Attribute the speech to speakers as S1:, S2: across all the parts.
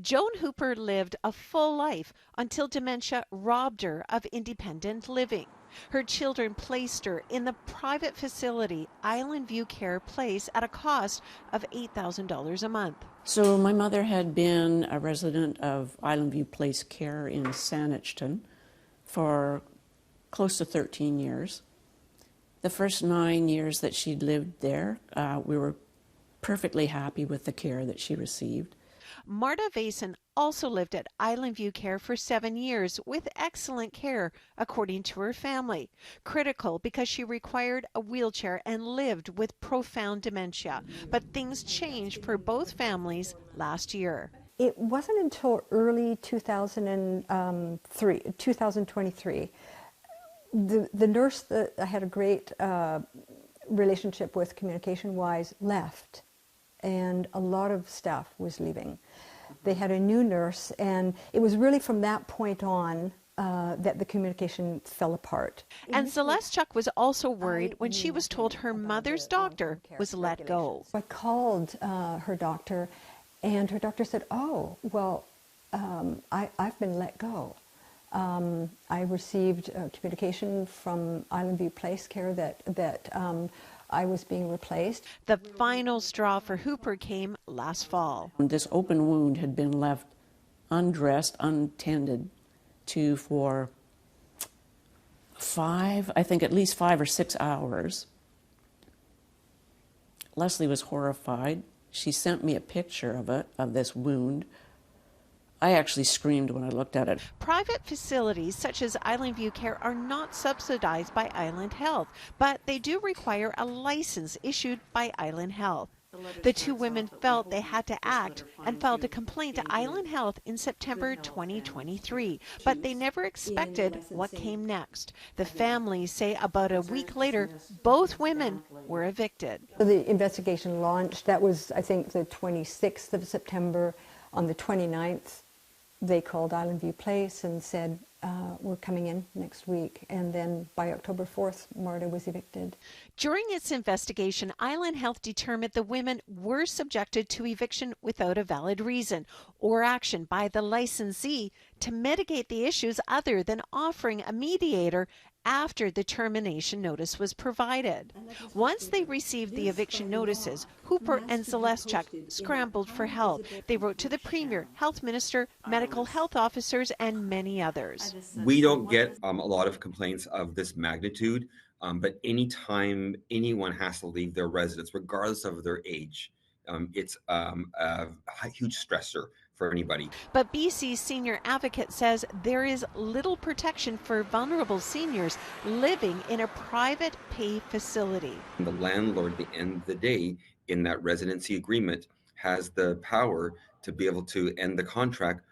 S1: Joan Hooper lived a full life until dementia robbed her of independent living. Her children placed her in the private facility Island View Care Place at a cost of $8,000 a month.
S2: So my mother had been a resident of Island View Place Care in Saanich for close to 13 years. The first 9 years that she'd lived there, we were perfectly happy with the care that she received.
S1: Marta Vason also lived at Island View Care for 7 years with excellent care, according to her family. Critical because she required a wheelchair and lived with profound dementia. But things changed for both families last year.
S3: It wasn't until early 2023. The nurse that I had a great relationship with communication-wise left, and a lot of staff was leaving. They had a new nurse, and it was really from that point on that the communication fell apart.
S1: And Celeste Chuck was also worried when she was told her mother's doctor was let go.
S3: I called her doctor, and her doctor said, "Oh, well, I've been let go." I received communication from Island View Place Care that I was being replaced.
S1: The final straw for Hooper came last fall.
S2: This open wound had been left undressed, untended for at least 5 or 6 hours. Leslie was horrified. She sent me a picture of this wound. I actually screamed when I looked at it.
S1: Private facilities such as Island View Care are not subsidized by Island Health, but they do require a license issued by Island Health. The two women felt they had to act and filed a complaint to Island Health in September 2023, but they never expected what came next. The families say about a week later, both women were evicted.
S3: The investigation launched. That was, I think, the 26th of September. On the 29th, they called Island View Place and said, we're coming in next week. And then by October 4th, Marta was evicted.
S1: During its investigation, Island Health determined the women were subjected to eviction without a valid reason or action by the licensee to mitigate the issues other than offering a mediator after the termination notice was provided. Once they received the eviction notices, Hooper and Celeste Chuck scrambled for help. They wrote to the Premier, Health Minister, medical health officers, and many others.
S4: We don't get a lot of complaints of this magnitude, but anytime anyone has to leave their residence, regardless of their age, it's a huge stressor for anybody.
S1: But BC's senior advocate says there is little protection for vulnerable seniors living in a private pay facility.
S4: The landlord, at the end of the day, in that residency agreement, has the power to be able to end the contract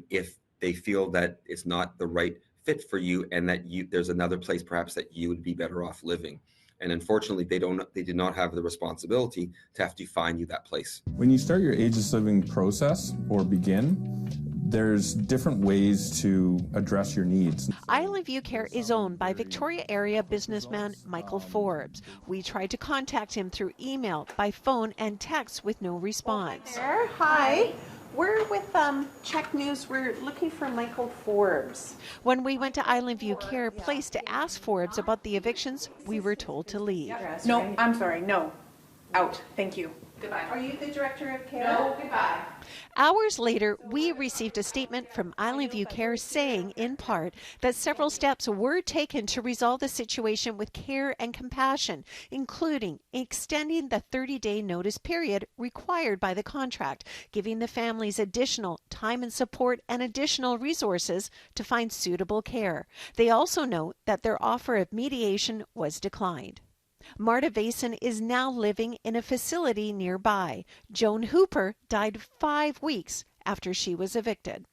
S4: if they feel that it's not the right fit for you and that there's another place perhaps that you would be better off living. And unfortunately, they do not have the responsibility to have to find you that place.
S5: When you start your ageless living process or begin, there's different ways to address your needs.
S1: Island View Care is owned by Victoria area businessman Michael Forbes. We tried to contact him through email, by phone, and text with no response.
S6: Hi. We're with Check News. We're looking for Michael Forbes.
S1: When we went to Island View Care Place to ask Forbes about the evictions, we were told to leave.
S6: No, I'm sorry. No. Out. Thank you. Goodbye. Are you the director of care? No, goodbye.
S1: Hours later, we received a statement from Island View Care saying, in part, that several steps were taken to resolve the situation with care and compassion, including extending the 30-day notice period required by the contract, giving the families additional time and support and additional resources to find suitable care. They also note that their offer of mediation was declined. Marta Vason is now living in a facility nearby. Joan Hooper died 5 weeks after she was evicted.